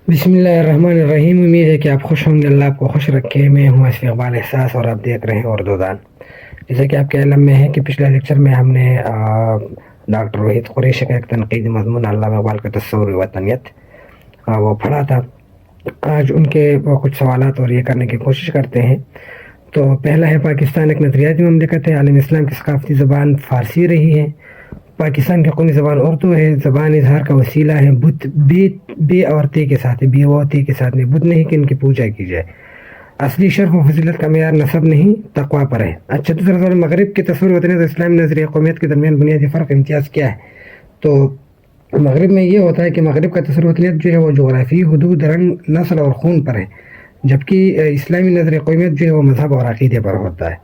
بسم اللہ الرحمن الرحیم. امید ہے کہ آپ خوش ہوں گے. اللہ آپ کو خوش رکھے. میں ہوں اسف اقبال احساس اور آپ دیکھ رہے ہیں اردو دان. جیسا کہ آپ کے علم میں ہے کہ پچھلے لیکچر میں ہم نے ڈاکٹر روہت قریشی کا ایک تنقیدی مضمون علامہ اقبال کا تصور وطنیت وہ پڑھا تھا. آج ان کے کچھ سوالات اور یہ کرنے کی کوشش کرتے ہیں. تو پہلا ہے، پاکستان ایک نظریاتی مملکت ہے. عالم اسلام کی ثقافتی زبان فارسی رہی ہے. پاکستان کی قومی زبان اردو ہے. زبان اظہار کا وسیلہ ہے. بت بے اور تے کے ساتھ ہے. بے و تے کے ساتھ نہیں. بت نہیں کہ ان کی پوجا کی جائے. اصلی شرف و فضیلت کا معیار نسب نہیں تقوی پر ہے. اچھا، دوسرا سوال، مغرب کے تصور وطنیت اور اسلامی نظریہ قومیت کے درمیان بنیادی فرق امتیاز کیا ہے؟ تو مغرب میں یہ ہوتا ہے کہ مغرب کا تصور وطنیت جو ہے وہ جغرافی حدود، رنگ، نسل اور خون پر ہے، جبکہ اسلامی نظریہ قومیت جو ہے وہ مذہب اور عقیدے پر ہوتا ہے.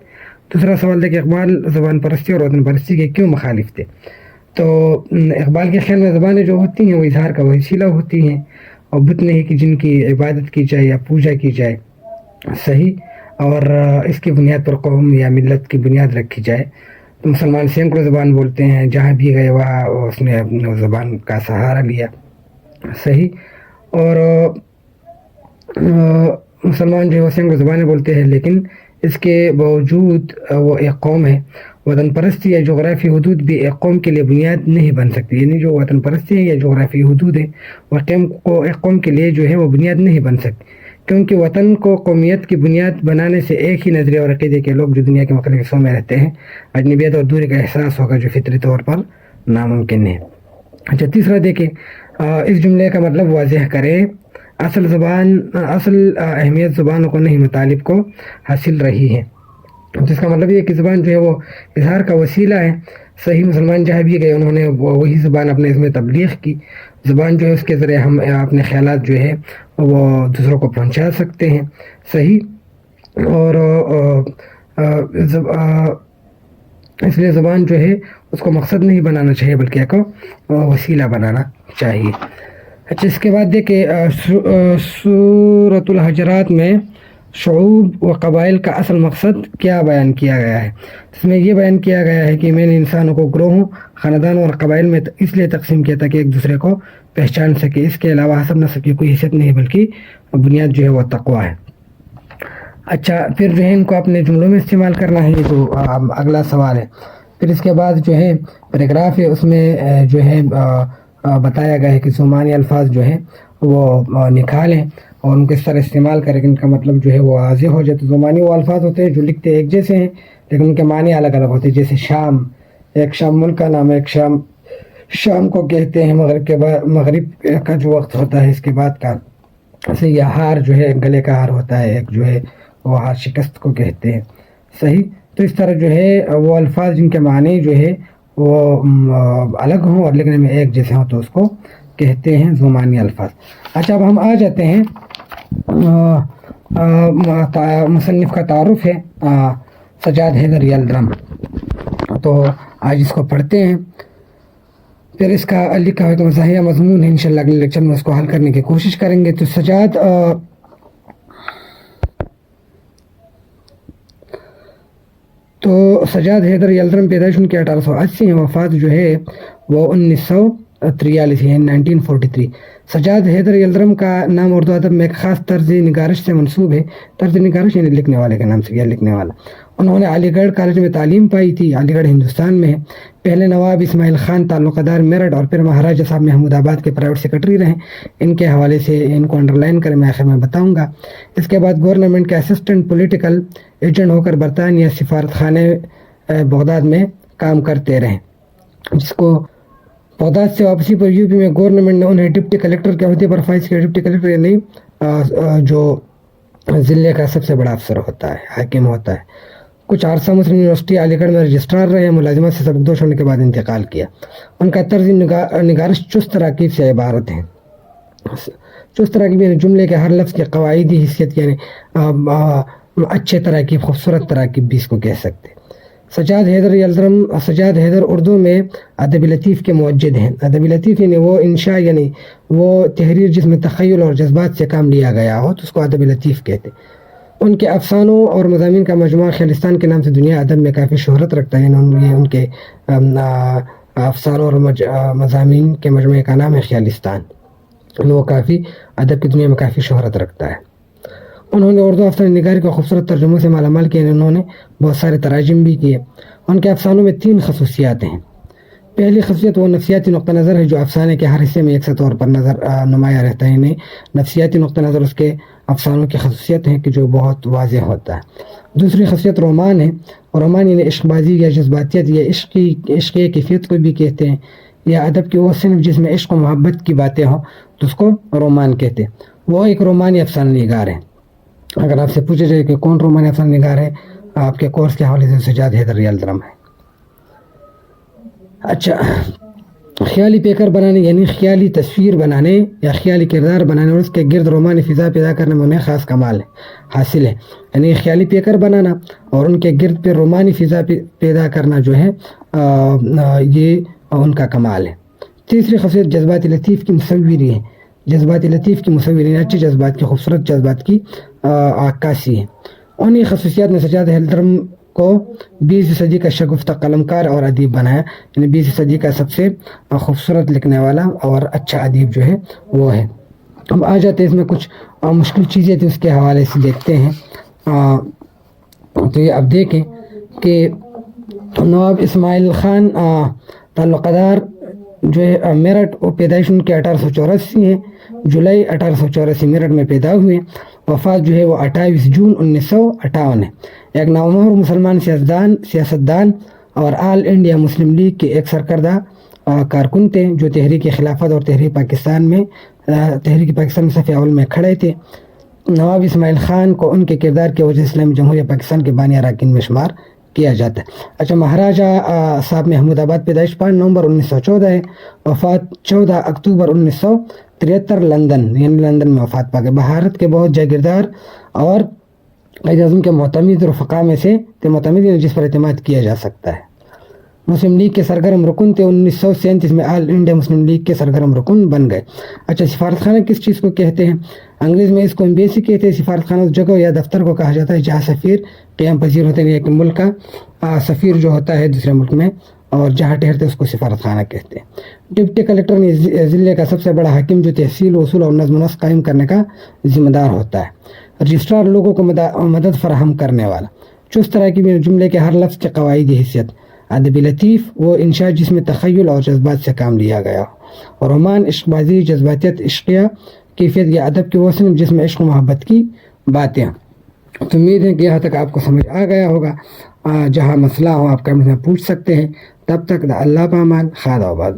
دوسرا سوال تھا کہ اقبال زبان پرستی اور وطن پرستی کے کیوں مخالف تھے؟ تو اقبال کے خیال میں زبانیں جو ہوتی ہیں وہ اظہار کا وسیلہ ہوتی ہیں اور بت نہیں کہ جن کی عبادت کی جائے یا پوجا کی جائے. صحیح. اور اس کی بنیاد پر قوم یا ملت کی بنیاد رکھی جائے. تو مسلمان سینکڑوں زبان بولتے ہیں، جہاں بھی گئے وہاں اس نے اپنے زبان کا سہارا لیا. صحیح. اور مسلمان جو ہے وہ سینکڑوں زبانیں بولتے ہیں، لیکن اس کے باوجود وہ ایک قوم ہے. وطن پرستی یا جغرافی حدود بھی ایک قوم کے لیے بنیاد نہیں بن سکتی. یعنی جو وطن پرستی ہے یا جغرافی حدود ہے وہ ایک قوم کے لیے جو ہے وہ بنیاد نہیں بن سکتی، کیونکہ وطن کو قومیت کی بنیاد بنانے سے ایک ہی نظریہ اور عقیدے کے لوگ جو دنیا کے مختلف حصوں میں رہتے ہیں اجنبیت اور دوری کا احساس ہوگا، جو فطری طور پر ناممکن ہے. اچھا، تیسرا دیکھیں، اس جملے کا مطلب واضح کریں. اصل اہمیت زبانوں کو نہیں، مطالب کو حاصل رہی ہے. جس کا مطلب یہ کہ زبان جو ہے وہ اظہار کا وسیلہ ہے. صحیح. مسلمان جہاں بھی گئے انہوں نے وہی زبان اپنے اس میں تبلیغ کی. زبان جو ہے اس کے ذریعے ہم اپنے خیالات جو ہے وہ دوسروں کو پہنچا سکتے ہیں. صحیح. اور اس لیے زبان جو ہے اس کو مقصد نہیں بنانا چاہیے بلکہ ایک وسیلہ بنانا چاہیے. اچھا، اس کے بعد دیکھیں سورۃ الحجرات میں شعوب و قبائل کا اصل مقصد کیا بیان کیا گیا ہے؟ اس میں یہ بیان کیا گیا ہے کہ میں نے انسانوں کو گروہوں، خاندانوں اور قبائل میں اس لیے تقسیم کیا تاکہ ایک دوسرے کو پہچان سکے. اس کے علاوہ حسب نسب کی کوئی حیثیت نہیں بلکہ بنیاد جو ہے وہ تقوی ہے. اچھا، پھر جو ہے ان کو اپنے جملوں میں استعمال کرنا ہے. تو اگلا سوال ہے. پھر اس کے بعد جو ہے پیراگراف ہے، اس میں جو ہے بتایا گیا ہے کہ زمانی الفاظ جو ہیں وہ نکالیں اور ان کو اس طرح استعمال کریں کہ ان کا مطلب جو ہے وہ واضح ہو جائے. تو زمانی وہ الفاظ ہوتے ہیں جو لکھتے ایک جیسے ہیں لیکن ان کے معنی الگ الگ ہوتے ہیں. جیسے شام، ایک شام ملک کا نام ہے، ایک شام کو کہتے ہیں مغرب کے بعد، مغرب کا جو وقت ہوتا ہے اس کے بعد کا. ایسے یہ ہار جو ہے گلے کا ہار ہوتا ہے، ایک جو ہے وہ ہار شکست کو کہتے ہیں. صحیح. تو اس طرح جو ہے وہ الفاظ جن کے معنی جو ہے وہ الگ ہوں اور لکھنے میں ایک جیسے ہوں تو اس کو کہتے ہیں زمانی الفاظ. اچھا، اب ہم آ جاتے ہیں، مصنف کا تعارف ہے سجاد حیدر یلدرم. تو آج اس کو پڑھتے ہیں. پھر اس کا لکھا ہوا ایک مزاحیہ مضمون ہے، انشاءاللہ اگلے لیکچر میں اس کو حل کرنے کی کوشش کریں گے. تو سجاد حیدر یلدرم پیدائش ان کی 1880 ہے، وفات جو ہے وہ 1943 ہے، 1943. سجاد حیدر یلدرم کا نام اردو ادب میں ایک خاص طرز نگارش سے منسوب ہے. طرز نگارش یعنی لکھنے والے کے نام سے یا لکھنے والا. انہوں نے علی گڑھ کالج میں تعلیم پائی تھی. علی گڑھ ہندوستان میں ہے. پہلے نواب اسماعیل خان تعلقہ دار میرٹھ اور پھر مہاراجہ صاحب محمود آباد کے پرائیویٹ سیکرٹری رہے. ان کے حوالے سے ان کو انڈر لائن کریں، میں آخر میں بتاؤں گا. اس کے بعد گورنمنٹ کے اسسٹنٹ پولیٹیکل ایجنٹ ہو کر برطانیہ سفارت خانے بغداد میں کام کرتے رہے. جس کو بغداد سے واپسی پر یو پی میں گورنمنٹ نے انہیں ڈپٹی کلیکٹر کے عہدے پر فائز کیا. ڈپٹی کلیکٹر یعنی جو ضلع کا سب سے بڑا افسر ہوتا ہے، حاکم ہوتا ہے. کچھ عرصہ مسلم یونیورسٹی علی گڑھ میں رجسٹرار رہے. ملازمت سے سبکدوش ہونے کے بعد انتقال کیا. ان کا طرز نگارش چست تراکیب سے عبارت ہے. چست تراکیب یعنی جملے کے ہر لفظ کی قواعدی حیثیت، یعنی اچھے تراکیب، خوبصورت تراکیب بھی اس کو کہہ سکتے. سجاد حیدر اردو میں ادب لطیف کے موجد ہیں. ادب لطیف یعنی وہ انشاء، یعنی وہ تحریر جس میں تخیل اور جذبات سے کام لیا گیا ہو تو اس کو ادب لطیف کہتے. ان کے افسانوں اور مضامین کا مجموعہ خیالستان کے نام سے دنیا ادب میں کافی شہرت رکھتا ہے. یعنی ان کے افسانوں اور مضامین کے مجموعے کا نام ہے خیالستان. وہ کافی ادب کی دنیا میں کافی شہرت رکھتا ہے. انہوں نے اردو افسانہ نگاری کو خوبصورت ترجموں سے مالا مال کیا. انہوں نے بہت سارے تراجم بھی کیے. ان کے افسانوں میں 3 خصوصیات ہیں. پہلی خصوصیت وہ نفسیاتی نقطہ نظر ہے جو افسانے کے ہر حصے میں یکساں طور پر نمایاں رہتا ہے. انہیں نفسیاتی نقطہ نظر اس کے افسانوں کی خصوصیت ہے کہ جو بہت واضح ہوتا ہے. دوسری خصوصیت رومان ہے. رومان انہیں عشق بازی یا جذباتیت یا عشق کیفیت کو بھی کہتے ہیں، یا ادب کی وہ صنف جس میں عشق و محبت کی باتیں ہوں تو اس کو رومان کہتے ہیں. وہ ایک رومانی افسانہ نگار ہے. اگر آپ سے پوچھا جائے کہ کون رومانی افسانہ نگار ہے، آپ کے کورس کے حوالے سے سجاد حیدر یلدرم ہے. اچھا، خیالی پیکر بنانے یعنی خیالی تصویر بنانے یا خیالی کردار بنانے اور اس کے گرد رومانی فضا پیدا کرنے میں انہیں خاص کمال حاصل ہے. یعنی خیالی پیکر بنانا اور ان کے گرد پہ رومانی فضا پیدا کرنا جو ہے یہ ان کا کمال ہے. تیسری خصوصیت جذبات لطیف کی مصوری ہے. جذبات لطیف کی مصوری اچھے جذبات کی، خوبصورت جذبات کی عکاسی ہے. انہی خصوصیات نے سجاد یلدرم کو 20ویں صدی کا شگفتہ قلمکار اور ادیب بنایا. یعنی 20ویں صدی کا سب سے خوبصورت لکھنے والا اور اچھا ادیب جو ہے وہ ہے. اب آ جاتے ہیں اس میں کچھ مشکل چیزیں تھیں، اس کے حوالے سے دیکھتے ہیں. تو یہ اب دیکھیں کہ نواب اسماعیل خان تعلقہ دار جو ہے میرٹھ، وہ پیدائش ان کے 1884 ہے. جولائی 1884 میرٹھ میں پیدا ہوئے. وفات جو ہے وہ 28 جون 1958 ہے. ایک نامور مسلمان سیاستدان اور آل انڈیا مسلم لیگ کے ایک سرکردہ کارکن تھے جو تحریک خلافت اور تحریک پاکستان میں صف اول میں کھڑے تھے. نواب اسماعیل خان کو ان کے کردار کی وجہ سے اسلامی جمہوریہ پاکستان کے بانی اراکین میں شمار کیا جاتا ہے. اچھا، مہاراجہ صاحب محمود آباد، پیدائش 5 نومبر 1914 ہے. وفات 14 اکتوبر 1973 لندن، یعنی لندن میں وفات پا گئے. بھارت کے بہت جاگیردار اور قائد اعظم کے معتمد رفقا میں سے معتمد جس پر اعتماد کیا جا سکتا ہے. مسلم لیگ کے سرگرم رکن تھے. 1937 میں آل انڈیا مسلم لیگ کے سرگرم رکن بن گئے. اچھا، سفارت خانہ کس چیز کو کہتے ہیں؟ انگریز میں اس کو ایمبیسی کہتے ہیں. سفارت خانہ اس جگہ یا دفتر کو کہا جاتا ہے جہاں سفیر قیام پذیر ہوتے ہیں. ایک ملک کا سفیر جو ہوتا ہے دوسرے ملک میں اور جہاں ٹھہرتے اس کو سفارت خانہ کہتے ہیں. ڈپٹی کلیکٹر ضلع کا سب سے بڑا حاکم جو تحصیل، اصول اور نظم و نسق قائم کرنے کا ذمہ دار ہوتا ہے. رجسٹرار لوگوں کو مدد فراہم کرنے والا. چست طرح کی جملے کے ہر لفظ کی قواعدی حیثیت. ادبی لطیف وہ انشاء جس میں تخیل اور جذبات سے کام لیا گیا. اور رومان عشق بازی، جذباتیت، عشقیہ کیفیت یا ادب کے وہ صنف جس میں عشق و محبت کی باتیں. تو امید ہے کہ یہاں تک آپ کو سمجھ آ گیا ہوگا. جہاں مسئلہ ہو آپ کمنٹ میں پوچھ سکتے ہیں. تب تک اللہ پامان، خدا آباد.